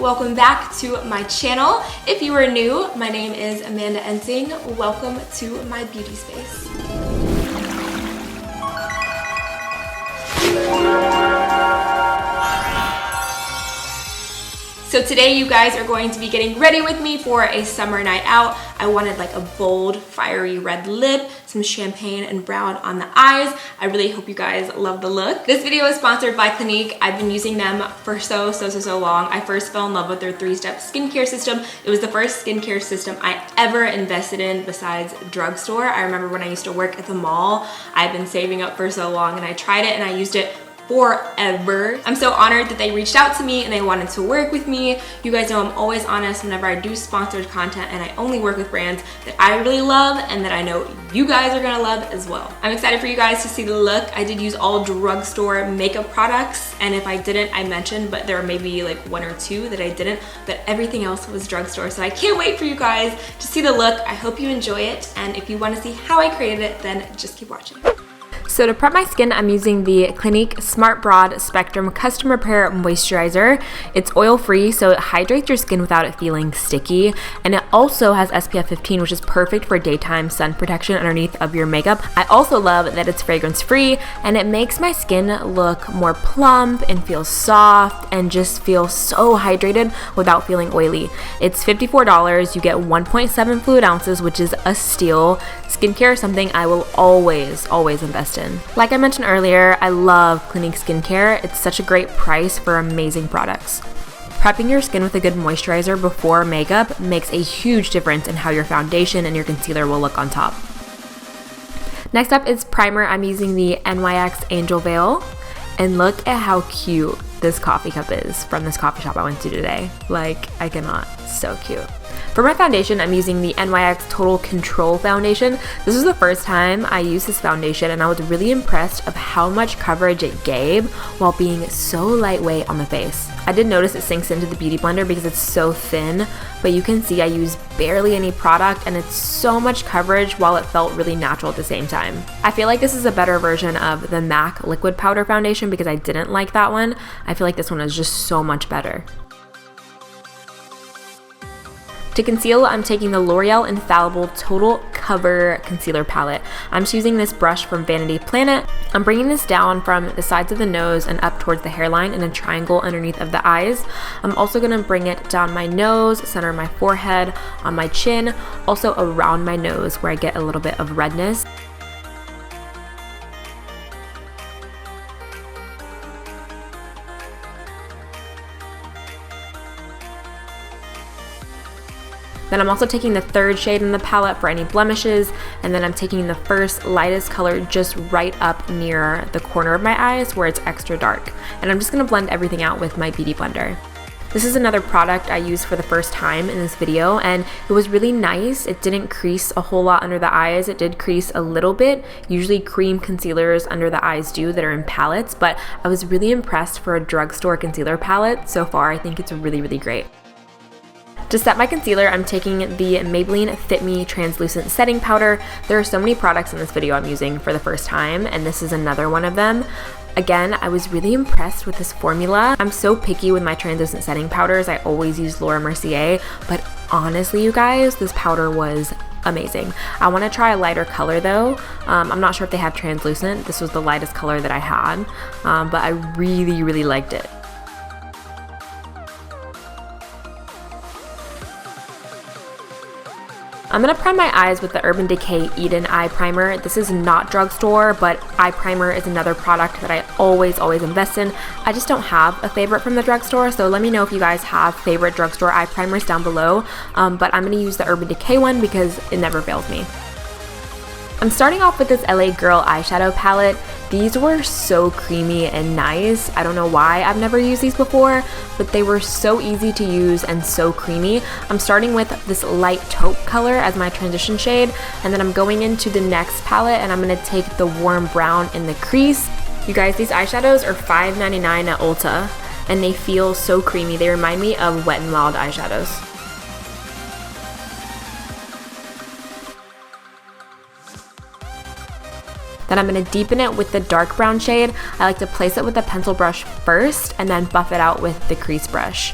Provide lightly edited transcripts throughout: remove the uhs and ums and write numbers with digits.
welcome back to my channel. If you are new, my name is AmandaEnsing. Welcome to my beauty space. So today you guys are going to be getting ready with me for a summer night out. I wanted like a bold, fiery red lip, some champagne and brown on the eyes. I really hope you guys love the look. This video is sponsored by Clinique. I've been using them for so long. I first fell in love with their 3-step skincare system. It was the first skincare system I ever invested in besides Drugstore. I remember when I used to work at the mall, I've been saving up for so long and I tried it and I used it forever. I'm so honored that they reached out to me and they wanted to work with me. You guys know I'm always honest whenever I do sponsored content, and I only work with brands that I really love and that I know you guys are gonna love as well. I'm excited for you guys to see the look. I did use all Drugstore makeup products, and if I didn't, I mentioned, but there are maybe like 1 or 2 that I didn't, but everything else was Drugstore. So I can't wait for you guys to see the look. I hope you enjoy it, and if you want to see how I created it, then just keep watching. So to prep my skin, I'm using the Clinique Smart Broad Spectrum Custom Repair Moisturizer. It's oil-free, so it hydrates your skin without it feeling sticky. And it also has SPF 15, which is perfect for daytime sun protection underneath of your makeup. I also love that it's fragrance-free, and it makes my skin look more plump and feel soft and just feel so hydrated without feeling oily. It's $54. You get 1.7 fluid ounces, which is a steal. Skincare is something I will always invest in. Like I mentioned earlier, I love Clinique skincare. It's such a great price for amazing products. Prepping your skin with a good moisturizer before makeup makes a huge difference in how your foundation and your concealer will look on top. Next up is primer. I'm using the NYX Angel Veil, and look at how cute this coffee cup is from this coffee shop I went to today. Like, I cannot, so cute. For my foundation, I'm using the NYX Total Control Foundation. This was the first time I used this foundation, and I was really impressed of how much coverage it gave while being so lightweight on the face. I did notice it sinks into the beauty blender because it's so thin, but you can see I use barely any product and it's so much coverage while it felt really natural at the same time. I feel like this is a better version of the MAC Liquid Powder Foundation because I didn't like that one. I feel like this one is just so much better. To conceal, I'm taking the L'Oreal Infallible Total Cover Concealer Palette. I'm just using this brush from Vanity Planet. I'm bringing this down from the sides of the nose and up towards the hairline in a triangle underneath of the eyes. I'm also going to bring it down my nose, center of my forehead, on my chin, also around my nose where I get a little bit of redness. Then I'm also taking the 3rd shade in the palette for any blemishes, and then I'm taking the first lightest color just right up near the corner of my eyes where it's extra dark. And I'm just going to blend everything out with my beauty blender. This is another product I used for the first time in this video, and it was really nice. It didn't crease a whole lot under the eyes. It did crease a little bit. Usually cream concealers under the eyes do that are in palettes, but I was really impressed for a drugstore concealer palette. So far, I think it's really great. To set my concealer, I'm taking the Maybelline Fit Me Translucent Setting Powder. There are so many products in this video I'm using for the first time, and this is another one of them. Again, I was really impressed with this formula. I'm so picky with my translucent setting powders. I always use Laura Mercier, but honestly, you guys, this powder was amazing. I want to try a lighter color though. I'm not sure if they have translucent. This was the lightest color that I had, but I really liked it. I'm going to prime my eyes with the Urban Decay Eden Eye Primer. This is not drugstore, but eye primer is another product that I always invest in. I just don't have a favorite from the drugstore, so let me know if you guys have favorite drugstore eye primers down below. But I'm going to use the Urban Decay one because it never fails me. I'm starting off with this LA Girl eyeshadow palette. These were so creamy and nice. I don't know why I've never used these before, but they were so easy to use and so creamy. I'm starting with this light taupe color as my transition shade, and then I'm going into the next palette and I'm going to take the warm brown in the crease. You guys, these eyeshadows are $5.99 at Ulta, and they feel so creamy. They remind me of Wet n Wild eyeshadows. Then I'm going to deepen it with the dark brown shade. I like to place it with a pencil brush first and then buff it out with the crease brush.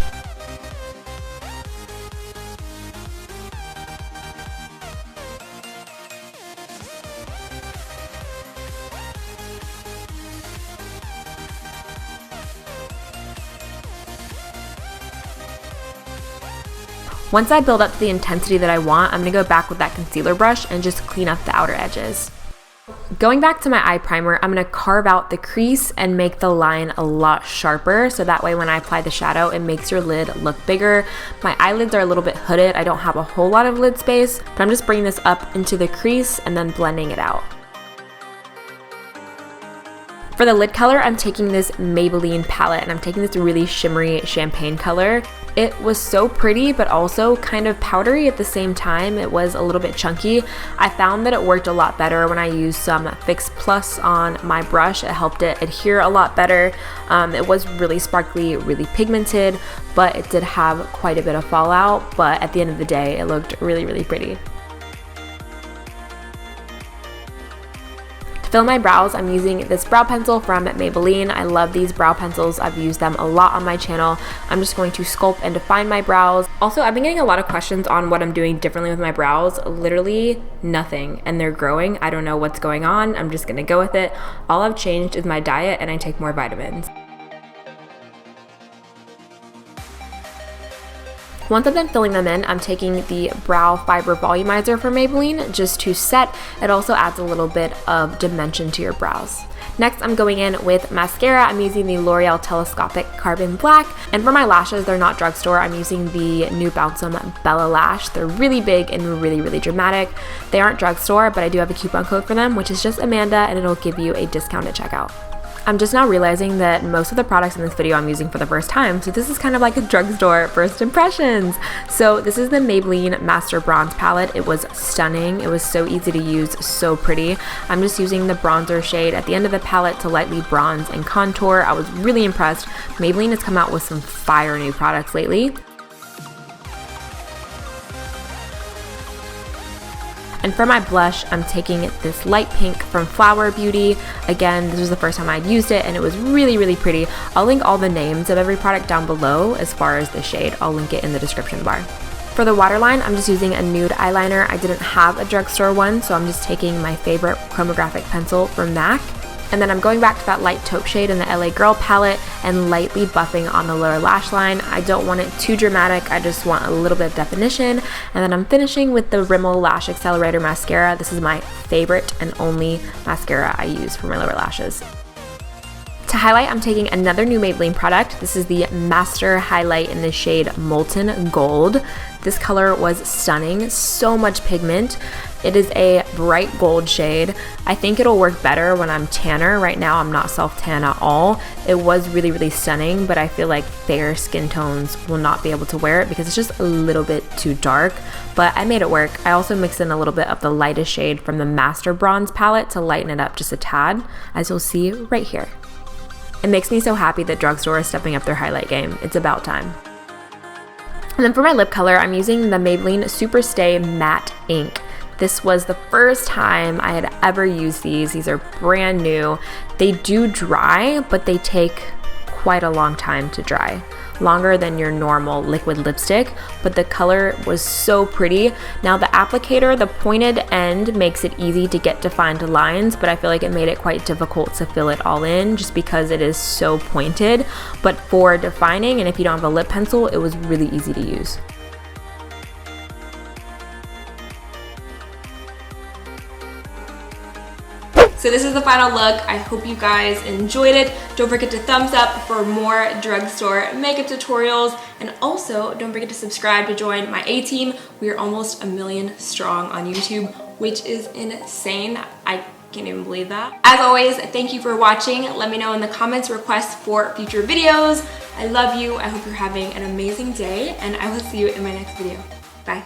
Once I build up to the intensity that I want, I'm gonna go back with that concealer brush and just clean up the outer edges. Going back to my eye primer, I'm going to carve out the crease and make the line a lot sharper, so that way when I apply the shadow, it makes your lid look bigger. My eyelids are a little bit hooded. I don't have a whole lot of lid space, but I'm just bringing this up into the crease and then blending it out. For the lid color, I'm taking this Maybelline palette, and I'm taking this really shimmery champagne color. It was so pretty, but also kind of powdery at the same time. It was a little bit chunky. I found that it worked a lot better when I used some Fix Plus on my brush. It helped it adhere a lot better. It was really sparkly, really pigmented, but it did have quite a bit of fallout. But at the end of the day, it looked really, really pretty. To fill my brows, I'm using this brow pencil from Maybelline. I love these brow pencils. I've used them a lot on my channel. I'm just going to sculpt and define my brows. Also, I've been getting a lot of questions on what I'm doing differently with my brows. Literally nothing, and they're growing. I don't know what's going on. I'm just gonna go with it. All I've changed is my diet, and I take more vitamins. Once I'm done filling them in, I'm taking the Brow Fiber Volumizer from Maybelline just to set. It also adds a little bit of dimension to your brows. Next, I'm going in with mascara. I'm using the L'Oreal Telescopic Carbon Black. And for my lashes, they're not drugstore. I'm using the New Balsam Bella Lash. They're really big and really, really dramatic. They aren't drugstore, but I do have a coupon code for them, which is just Amanda, and it'll give you a discount at checkout. I'm just now realizing that most of the products in this video I'm using for the first time, so this is kind of like a drugstore first impressions. So this is the Maybelline Master Bronze Palette. It was stunning. It was so easy to use, so pretty. I'm just using the bronzer shade at the end of the palette to lightly bronze and contour. I was really impressed. Maybelline has come out with some fire new products lately. And for my blush, I'm taking this light pink from Flower Beauty. Again, this was the first time I'd used it, and it was really, really pretty. I'll link all the names of every product down below as far as the shade. I'll link it in the description bar. For the waterline, I'm just using a nude eyeliner. I didn't have a drugstore one, so I'm just taking my favorite chromographic pencil from MAC. And then I'm going back to that light taupe shade in the LA Girl palette and lightly buffing on the lower lash line. I don't want it too dramatic. I just want a little bit of definition. And then I'm finishing with the Rimmel Lash Accelerator Mascara. This is my favorite and only mascara I use for my lower lashes. To highlight, I'm taking another new Maybelline product. This is the Master Highlight in the shade Molten Gold. This color was stunning, so much pigment. It is a bright gold shade. I think it'll work better when I'm tanner. Right now, I'm not self-tan at all. It was really, really stunning, but I feel like fair skin tones will not be able to wear it because it's just a little bit too dark, but I made it work. I also mixed in a little bit of the lightest shade from the Master Bronze palette to lighten it up just a tad, as you'll see right here. It makes me so happy that drugstore is stepping up their highlight game. It's about time. And then for my lip color, I'm using the Maybelline Superstay Matte Ink. This was the first time I had ever used these. These are brand new. They do dry, but they take quite a long time to dry. Longer than your normal liquid lipstick, but the color was so pretty. Now the applicator, the pointed end makes it easy to get defined lines, but I feel like it made it quite difficult to fill it all in just because it is so pointed. But for defining, and if you don't have a lip pencil, it was really easy to use. So this is the final look. I hope you guys enjoyed it. Don't forget to thumbs up for more drugstore makeup tutorials. And also, don't forget to subscribe to join my A-team. We are almost 1 million strong on YouTube, which is insane. I can't even believe that. As always, thank you for watching. Let me know in the comments requests for future videos. I love you. I hope you're having an amazing day, and I will see you in my next video. Bye.